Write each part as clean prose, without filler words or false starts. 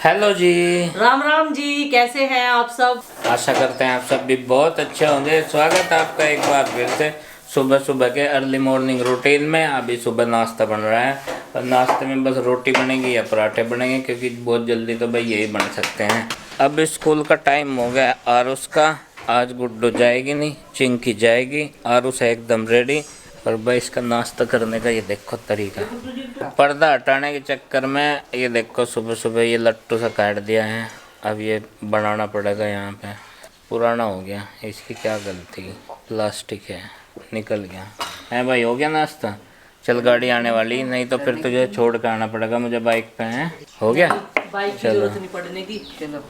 Hello जी। राम राम जी, कैसे हैं आप सब। आशा करते हैं आप सब भी बहुत अच्छे होंगे। स्वागत है आपका एक बार फिर से सुबह सुबह के अर्ली मॉर्निंग रूटीन में। अभी सुबह नाश्ता बन रहा है और नाश्ते में बस रोटी बनेगी या पराठे बनेंगे, क्योंकि बहुत जल्दी तो भाई यही बन सकते हैं। अब स्कूल का टाइम हो गया आरुष का। आज गुड्डू जाएगी नहीं, चिंकी जाएगी, आरुष है एकदम रेडी। और भाई इसका नाश्ता करने का ये देखो तरीका, पर्दा हटाने के चक्कर में ये देखो सुबह सुबह ये लट्टू सा काट दिया है। अब ये बनाना पड़ेगा, यहाँ पे पुराना हो गया, इसकी क्या गलती, प्लास्टिक है, निकल गया है। भाई हो गया नाश्ता, चल गाड़ी आने वाली, नहीं तो फिर तुझे छोड़ कर आना पड़ेगा मुझे बाइक पे। है हो गया, बाइक की जरूरत नहीं पड़ने की,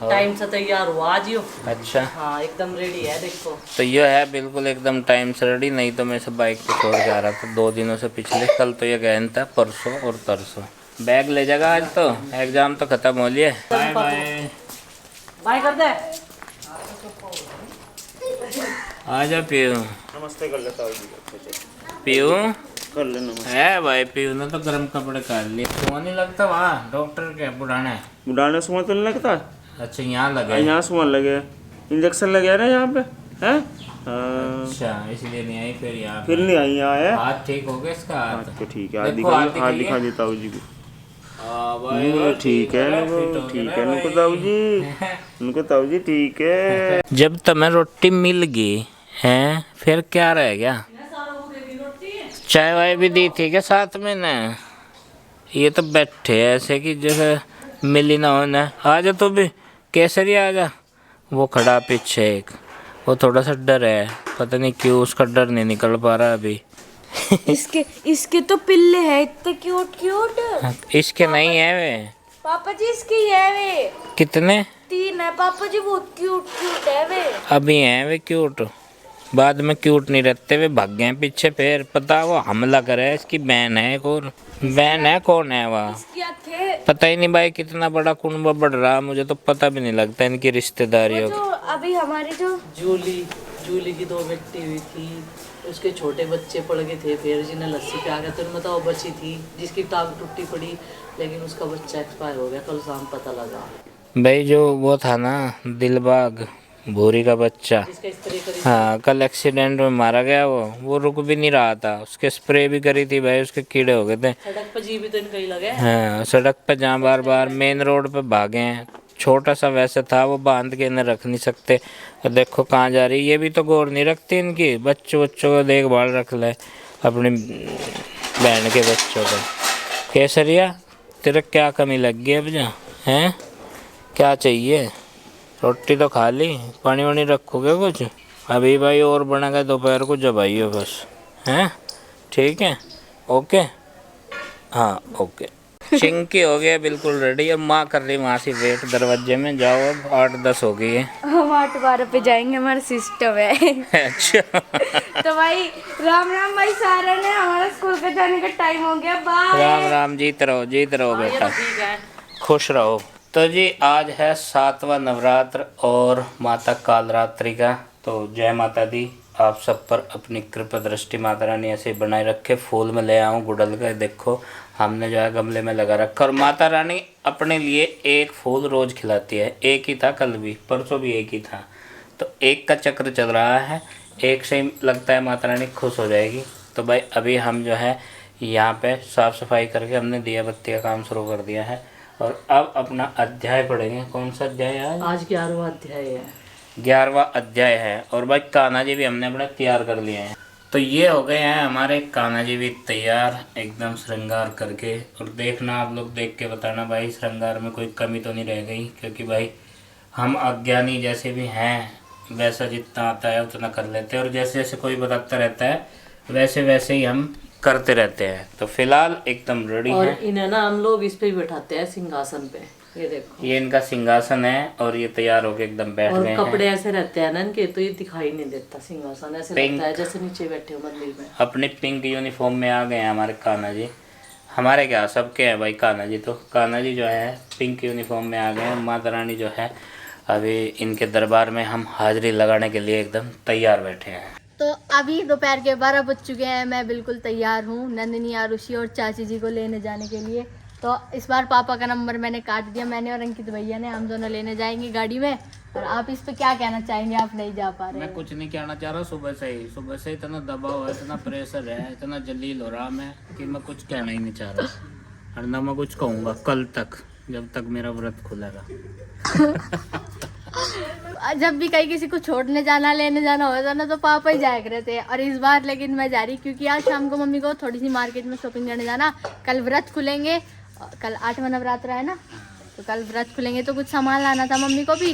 टाइम से तैयार हुआ आज यो। अच्छा हाँ एकदम रेडी है देखो। तो ये है बिल्कुल एकदम टाइम से रेडी, नहीं तो मैं सब बाइक पे छोड़ के आ रहा था 2 दिनों से पिछले। कल तो ये गहन था, परसों और तरसों। बैग ले जाएगा आज तो, एग्जाम तो खत्म हो लिए। बाय बाय बाय कर दे। आजा पीयू, नमस्ते कर लेता हूँ। पीयू कर ले नमस्ते। है भाई, पीयू ने तो गर्म कपड़े कर लिए। तो नहीं लगता वहाँ डॉक्टर के बुढ़ाने? बुढ़ाने सुबह तो नहीं लगता। अच्छा यहाँ लगे, यहाँ सुबह लगे, इंजेक्शन लगे ना यहाँ पे है। अच्छा इसलिए नहीं आई फिर यहाँ पे। फिर नहीं आई यहाँ है। हाथ ठीक हो गया इसका? हाथ तो ठीक है, हाथ देखो, हाथ दिखा दिखाइए। देता हूँ जी को। हाँ भाई, ठीक है फिट हो ठीक गया है, ना उनको भाई। ताऊ जी, उनको ताऊ जी ठीक है। जब तुम्हें रोटी मिल गई है फिर क्या रह गया? चाय वाय भी दी थी क्या साथ में ना? ये तो बैठे ऐसे कि जैसे मिली ना हो ना। आ जा तू भी, केसरी आ जा। वो खड़ा पीछे एक, वो थोड़ा सा डर है, पता नहीं क्यों उसका डर नहीं निकल पा रहा अभी। इसके तो पिल्ले हैं इतने क्यूट क्यूट। इसके नहीं है वे। पापा जी इसके ही है वे। कितने? 3 है पापा जी, बहुत क्यूट क्यूट है वे। अभी हैं वे क्यूट, बाद में क्यूट नहीं रहते, वे भाग गए पीछे। फिर पता वो हमला करे, इसकी बहन है एक और। बहन है, कौन है वह? इसकी आंखें पता ही नहीं भाई, कितना बड़ा कुनबा बढ़ रहा, मुझे तो पता भी नहीं लगता इनकी रिश्तेदारियों जो अभी हमारी जो जूली की 2 बेटी हुई थी, उसके छोटे बच्चे पड़ गए थे, फिर जिन्हें लस्सी पे आ गया तो मतलब वो बची थी जिसकी टांग टूटी पड़ी, लेकिन उसका बच्चा एक्सपायर हो गया, कल शाम पता लगा। भाई। जो वो था ना दिलबाग, भूरी का बच्चा, जिसका स्प्रे करी हाँ कल एक्सीडेंट में मारा गया। वो रुक भी नहीं रहा था, उसके स्प्रे भी करी थी भाई, उसके कीड़े हो गए थे। सड़क पर जी भी तो इनका ही लगे। हाँ सड़क पे जहाँ बार बार मेन रोड पे भागे हैं। छोटा सा वैसे था, वो बांध के इन्हें रख नहीं सकते। और देखो कहाँ जा रही, ये भी तो गौर नहीं रखती इनकी। बच्चों को देखभाल रख ले अपनी बहन के बच्चों को। केसरिया तेरा क्या कमी लग गई अब जा हैं? क्या चाहिए? रोटी तो खा ली, पानी वानी रखोगे कुछ? अभी भाई और बनेगा दोपहर को जब आइयो बस। हैं ठीक है, ओके हाँ ओके। चिंकी हो गया बिल्कुल रेडी, और माँ कर रही वहाँ से वेट दरवाजे में। जाओ अब 8-10 हो गई है। हम 8-12 पे जाएंगे, हमारा सिस्टम है। अच्छा तो भाई राम राम भाई, सारे ने हमारा स्कूल पे जाने का टाइम हो गया। बाय। राम राम, जीत रहो ये बेटा, तो ठीक है। खुश रहो। तो जी आज है 7वां नवरात्र और माता कालरात्रि का। तो जय माता दी, आप सब पर अपनी कृपा दृष्टि माता रानी ऐसे बनाए रखे। फूल में ले आऊँ गुड़ल का, देखो हमने जो है गमले में लगा रखा। और माता रानी अपने लिए एक फूल रोज खिलाती है। एक ही था कल भी, परसों भी एक ही था, तो एक का चक्र चल रहा है। एक से ही लगता है माता रानी खुश हो जाएगी। तो भाई अभी हम जो है यहाँ पे साफ़ सफाई करके हमने दिया बत्ती का काम शुरू कर दिया है। और अब अपना अध्याय पढ़ेंगे। कौन सा अध्याय है आज 11वां अध्याय है। 11वां अध्याय है। और भाई कान्हा जी भी हमने अपने तैयार कर लिए हैं। तो ये हो गए हैं हमारे कान्हा जी भी तैयार, एकदम श्रृंगार करके। और देखना, आप लोग देख के बताना भाई श्रृंगार में कोई कमी तो नहीं रह गई, क्योंकि भाई हम अज्ञानी जैसे भी हैं, वैसा जितना आता है उतना कर लेते हैं। और जैसे जैसे कोई बताता रहता है वैसे वैसे ही हम करते रहते हैं। तो फिलहाल एकदम रेडी और है। इन्हें ना हम लोग इस पे भी बैठाते हैं, सिंहासन पे। ये देखो, ये इनका सिंहासन है और ये तैयार होके एकदम बैठ और गए हैं। कपड़े ऐसे रहते हैं ना इनके, तो ये दिखाई नहीं देता सिंहासन, ऐसे पिंक। लगता है जैसे नीचे बैठे हो मंदिर में। अपनी पिंक यूनिफॉर्म में आ गए हैं हमारे कान्हा जी। हमारे क्या, सबके हैं भाई कान्हा जी। तो कान्हा जी जो है पिंक यूनिफॉर्म में आ गए हैं। माता रानी जो है अभी इनके दरबार में हम हाजिरी लगाने के लिए एकदम तैयार बैठे हैं। तो अभी दोपहर के 12 बज चुके हैं। मैं बिल्कुल तैयार हूँ नंदिनी, आरुषि और चाची जी को लेने जाने के लिए। तो इस बार पापा का नंबर मैंने काट दिया, मैंने और अंकित भैया ने, हम दोनों लेने जाएंगे गाड़ी में। और आप इस पे क्या कहना चाहेंगे, आप नहीं जा पा रहे मैं हो? कुछ नहीं कहना चाह रहा। सुबह से इतना दबाव है, इतना प्रेशर है, इतना जलील हो रहा मैं कि मैं कुछ कहना ही नहीं चाह रहा। और ना मैं कुछ कहूँगा कल तक, जब तक मेरा व्रत खुलेगा। जब भी कहीं किसी को छोड़ने जाना, लेने जाना होता ना, तो पापा ही जाया करते थे। और इस बार लेकिन मैं जा रही, क्योंकि आज शाम को मम्मी को थोड़ी सी मार्केट में शॉपिंग करने जाना। कल व्रत खुलेंगे, कल 8वां नवरात्र है ना, तो कल व्रत खुलेंगे तो कुछ सामान लाना था मम्मी को भी,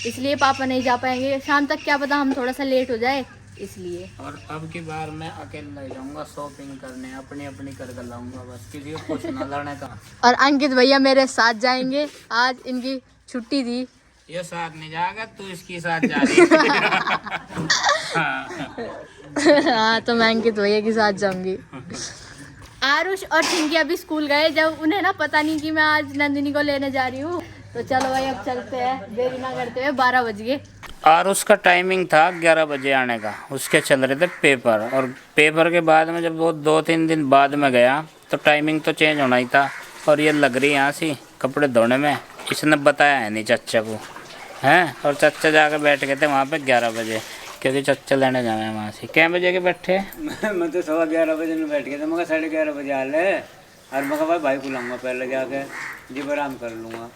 इसलिए पापा नहीं जा पाएंगे। शाम तक क्या पता हम थोड़ा सा लेट हो जाए, इसलिए। और अब की बार मैं अकेला ही जाऊंगा शॉपिंग करने, अपनी अपनी कर लाऊंगा, बस किसी को कुछ ना लाने का। और अंकित भैया मेरे साथ जाएंगे, आज इनकी छुट्टी थी। ये साथ नहीं जाएगा, तू इसकी साथ जा रही है। हाँ, तो मैं अंकित भैया के साथ जाऊंगी। आरुष और चिंकी अभी स्कूल गए, जब उन्हें ना पता नहीं कि मैं आज नंदिनी को लेने जा रही हूँ। तो चलो भाई अब चलते हैं, देरी ना करते हुए। 12 बज गए और उसका टाइमिंग था 11 बजे आने का, उसके चल रहे थे पेपर। और पेपर के बाद में जब वो 2-3 दिन बाद में गया तो टाइमिंग तो चेंज होना ही था। और ये लग रही यहाँ सी कपड़े धोने में, इसने बताया है नहीं चच्चा को, हैं। और चच्चा जाकर बैठ गए थे वहाँ पे 11 बजे, क्योंकि चच्चा लेने जाना है वहाँ से। क्या बजे के बैठे? मैं तो 11:15 बजे में बैठ गया था। मैं 11:30 बजे आ ले, और मैं भाई को लाऊंगा पहले जाके, जी आराम कर लूँगा।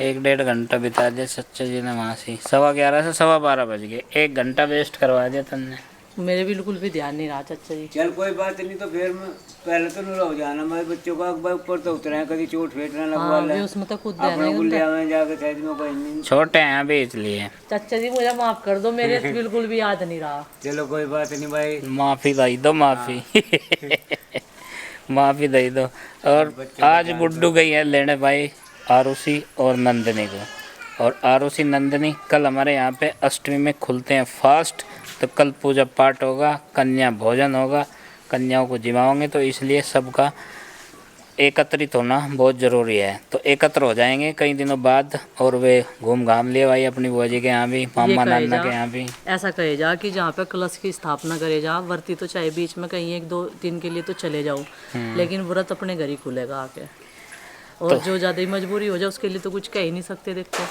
1-1.5 घंटा बिता दिया चच्चा जी ने वहाँ से। 11:15 से 12:15 बज गए, 1 घंटा वेस्ट करवा दिया तुमने। मेरे बिल्कुल भी ध्यान नहीं रहा चाचा जी। चल कोई बात नहीं, तो फिर मैं पहले तो नहीं हो जाना, मेरे बच्चों का अखबार ऊपर तो उतरा है, कभी चोट फेट ना लगवा ले। उसमें तो खुद ध्यान अपना नहीं गुल्ले आवे जाके साइड में कोई नहीं। छोटे हैं अभी इसलिए। चाचा जी मुझे माफ कर दो, मेरे बिल्कुल भी याद नहीं रहा। चलो कोई बात नहीं भाई, माफ़ी दे दो, माफ़ी। माफ़ी दे दो। और आज गुड्डू गई है लेने भाई आरुषि और नंदिनी को। और आरुषि नंदिनी कल हमारे यहाँ पे अष्टमी में खुलते हैं फास्ट, तो कल पूजा पाठ होगा, कन्या भोजन होगा, कन्याओं को जिमाओगे, तो इसलिए सबका एकत्रित होना बहुत ज़रूरी है। तो एकत्र हो जाएंगे कई दिनों बाद, और वे घूम घाम लिए भाई अपनी बुआ जी के यहाँ भी, मामा नाना के यहाँ भी। ऐसा कहे जा कि जहाँ पे कलश की स्थापना करे जा, व्रती तो चाहे बीच में कहीं 1-2 दिन के लिए तो चले जाओ, लेकिन व्रत अपने घर ही खुलेगा आके। और जो ज़्यादा ही मजबूरी हो जाए उसके लिए तो कुछ कह ही नहीं सकते। देखो,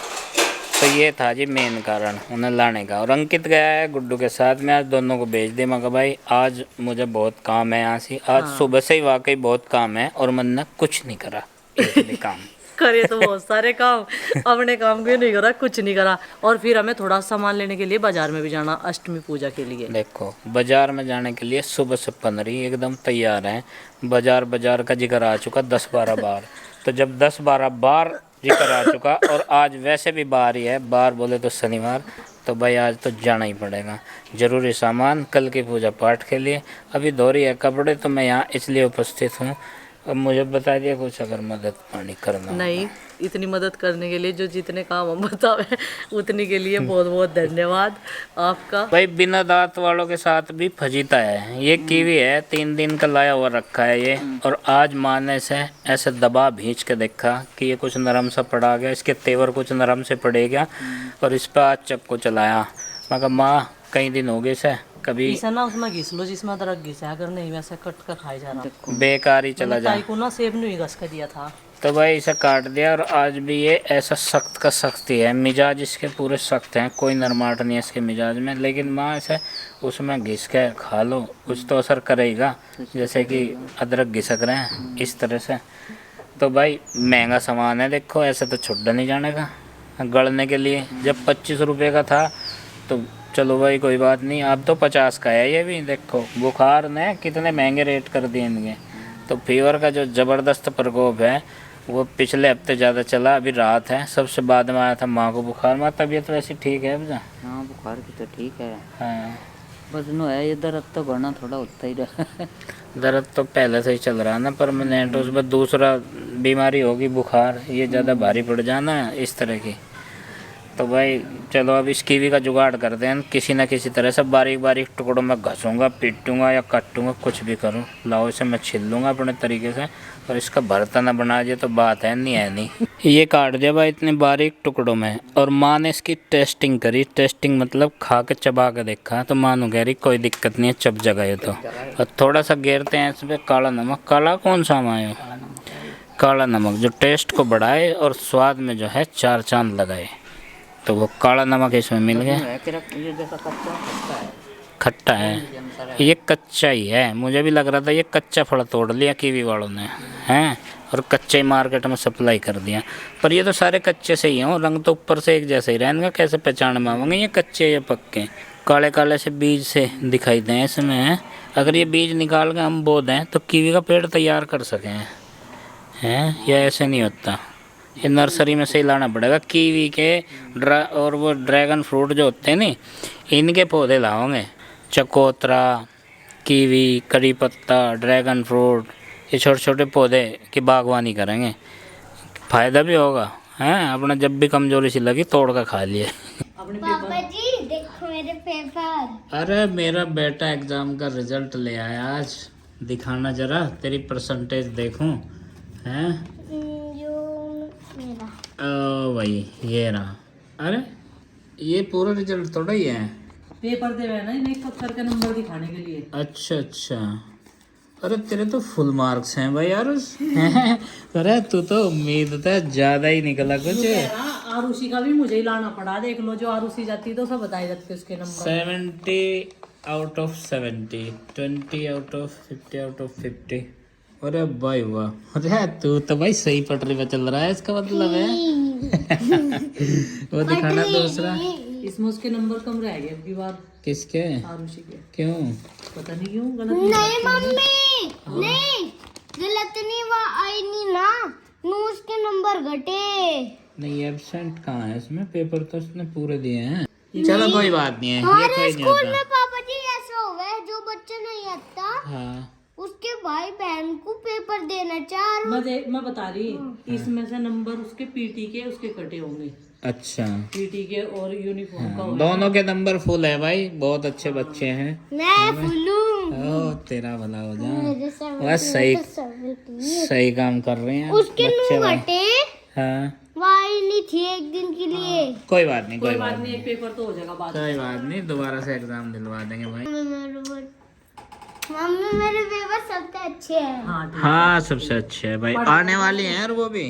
तो ये था जी मेन कारण उन्हें लाने का। और अंकित गया है गुड्डू के साथ में, आज दोनों को भेज दे। मगर भाई आज मुझे बहुत काम है यहाँ से, आज सुबह से ही वाकई बहुत काम है, और मन ने कुछ नहीं करा, एक भी काम। करे तो बहुत सारे काम, अपने काम क्यों नहीं करा, कुछ नहीं करा। और फिर हमें थोड़ा सामान लेने के लिए बाजार में भी जाना, अष्टमी पूजा के लिए। देखो बाजार में जाने के लिए सुबह से 15 एकदम तैयार हैं। बाजार का जिक्र आ चुका 10-12 बार। तो जब 10-12 बार जिक्र आ चुका, और आज वैसे भी बार ही है, बार बोले तो शनिवार, तो भाई आज तो जाना ही पड़ेगा। ज़रूरी सामान कल की पूजा पाठ के लिए। अभी धोरी है कपड़े, तो मैं यहाँ इसलिए उपस्थित हूँ। अब मुझे बता दिया कुछ अगर मदद पानी करना नहीं, इतनी मदद करने के लिए, जो जितने काम हम बतावे उतनी के लिए बहुत बहुत धन्यवाद आपका। भाई बिना दांत वालों के साथ भी फजीता है। ये कीवी है, 3 दिन का लाया हुआ रखा है ये, और आज माँ ने से ऐसे दबा भींच के देखा कि ये कुछ नरम सा पड़ा गया, इसके तेवर कुछ नरम से पड़े गया, और इस पर आज चक्कू चलाया। मगर माँ कई दिन हो गए से कभी ऐसा ना उसमें घिस लो जिसमें अदरक घिसा, अगर नहीं वैसे कट कर खाई जा रहा, बेकार ही चला जा। को ना सेब नहीं घस कर दिया था, तो भाई इसे काट दिया। और आज भी ये ऐसा सख्त का सख्त ही है, मिजाज इसके पूरे सख्त हैं, कोई नरमाट नहीं है इसके मिजाज में। लेकिन माँ ऐसे उसमें घिस के खा लो, कुछ तो असर करेगा, जैसे कि अदरक घिसक रहे हैं इस तरह से। तो भाई महंगा सामान है, देखो ऐसे तो छुट्टा नहीं जाने का गड़ने के लिए। जब 25 रुपये का था तो चलो भाई कोई बात नहीं, अब तो 50 का है ये भी। देखो बुखार ने कितने महंगे रेट कर दिए इनके। तो फीवर का जो ज़बरदस्त प्रकोप है वो पिछले हफ्ते ज़्यादा चला, अभी राहत है। सबसे बाद में आया था माँ को बुखार। माँ तबीयत वैसी ठीक है भैया? हाँ बुखार की तो ठीक है, हाँ बस नो है ये दर्द तो बढ़ना थोड़ा होता ही रहा। दर्द तो पहले से ही चल रहा है ना परमानेंट, उस पर दूसरा बीमारी होगी बुखार, ये ज़्यादा भारी पड़ जाना इस तरह की। तो भाई चलो अब इस कीवी का जुगाड़ करते हैं किसी न किसी तरह से। बारीक बारीक टुकड़ों में घसूँगा, पीटूँगा या काटूँगा, कुछ भी करूँ। लाओ इसे मैं छिल लूँगा अपने तरीके से, और इसका भरता ना बना दिया तो बात है नहीं। ये काट दिया भाई इतने बारीक टुकड़ों में। और माँ ने इसकी टेस्टिंग करी, टेस्टिंग मतलब खा के चबा के देखा, तो मानो कह रही कोई दिक्कत नहीं है, चब जगह ये तो। और थोड़ा सा घेरते हैं इस पर काला नमक। काला कौन सा मायो? काला नमक जो टेस्ट को बढ़ाए और स्वाद में जो है 4 चांद लगाए, तो वो काला नमक इसमें मिल गया। ये देखो कच्चा खट्टा है। खट्टा है, ये कच्चा ही है। मुझे भी लग रहा था ये कच्चा फल तोड़ लिया कीवी वालों ने, हैं, और कच्चे ही मार्केट में सप्लाई कर दिया। पर ये तो सारे कच्चे से ही हैं, रंग तो ऊपर से एक जैसे ही रहेंगे, कैसे पहचान में आवेंगे ये कच्चे या पक्के। काले काले से बीज से दिखाई दें इसमें, हैं। अगर ये बीज निकाल के हम बो दें तो कीवी का पेड़ तैयार कर सकें, हैं, या ऐसे नहीं होता। ये नर्सरी में से ही लाना पड़ेगा। कीवी के और वो ड्रैगन फ्रूट जो होते हैं नी, इनके पौधे लाओगे। चकोतरा, कीवी, करी पत्ता, ड्रैगन फ्रूट, ये छोटे छोटे पौधे की बागवानी करेंगे, फ़ायदा भी होगा, हैं। अपना जब भी कमजोरी सी लगी तोड़ कर खा लिए। पापा जी देखो मेरे पेपर। अरे मेरा बेटा एग्ज़ाम का रिजल्ट ले आया आज, दिखाना जरा, तेरी परसेंटेज देखूं, हैं। ओ भाई ये रहा। अरे ये पूरा रिजल्ट थोड़ा ही है, पेपर दे रहे हैं ना इन्हें कब करके नंबर दिखाने के लिए। अच्छा अच्छा। अरे तेरे तो फुल मार्क्स हैं भाई यार। अरे तू तो उम्मीद था ज्यादा ही निकला कुछ। आरुषि का भी मुझे ही लाना पड़ा, देख लो जो आरुषि जाती तो सब बताई जाती उसके number. 70 out of 70, 20 out of 50 out of 50। अरे भाई वाह, अरे तू तो भाई सही पटरी पे चल रहा है, इसका मतलब है। वो दिखाना दूसरा। इसमें उसके नंबर कम रह गए अब की बार। किसके? आरुषि के। क्यों? पता नहीं क्यों गलत। नहीं मम्मी नहीं, गलत नहीं, वो आई नहीं ना, नू उसके नंबर घटे। नहीं एब्सेंट कहाँ है इसमें? पेपर तो उसने पूरे दिए हैं। चलो कोई बात नहीं है, ये हमारे कोई नहीं स्कूल होता। में पापा जी ऐसा हो गया, जो बच्चा नहीं आता हाँ उसके भाई बहन को पेपर देना चार। मैं बता रही, इसमें से नंबर उसके पीटी के उसके कटे होंगे। अच्छा, पीटी के और यूनिफॉर्म का होगा। दोनों के नंबर फुल है भाई, बहुत अच्छे बच्चे हैं। मैं फुल्लू ओ तेरा भला हो जाए, बस सही काम कर रहे हैं उसके बच्चे नू भाई। घटे, हाँ वाई नहीं थी एक दिन के लिए। कोई बात नहीं, कोई बात नहीं, एक पेपर तो हो जाएगा बाद में। कोई बात नहीं, दोबारा से एग्जाम दिलवा देंगे भाई। मम्मी मेरे पेपर सबसे अच्छे हैं। हाँ ठीक। हाँ सबसे अच्छे है भाई, आने वाली हैं और वो भी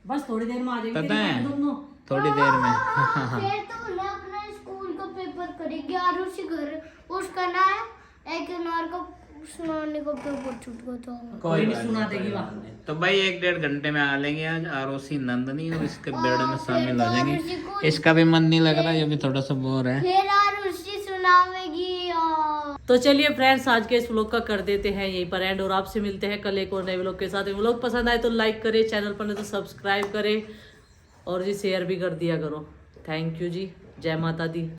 बस थोड़ी देर में आ जाएंगे पता है? दोनों। थोड़ी देर में। हाँ फिर तो उन्हें अपना स्कूल का पेपर करेगी और उसी घर उसका ना एक नार का सुनाने का पेपर छूट गया था। कोई नहीं बात सुना नहीं, देगी कोई वहाँ। बात नहीं। तो भाई 1-1.5 घंटे में आ लेंगे आज आरोसी नंदनी, और इसके बेड़े में शामिल हो जाएंगे। इसका भी मन नहीं लग रहा, ये भी थोड़ा सा बोर है। फिर और उसी सुनावेगी। तो चलिए फ्रेंड्स, आज के इस व्लॉग का कर देते हैं यहीं पर एंड, और आपसे मिलते हैं कल एक और नए व्लॉग के साथ। व्लॉग पसंद आए तो लाइक करें, चैनल पर नहीं तो सब्सक्राइब करें, और जी शेयर भी कर दिया करो। थैंक यू जी, जय माता दी।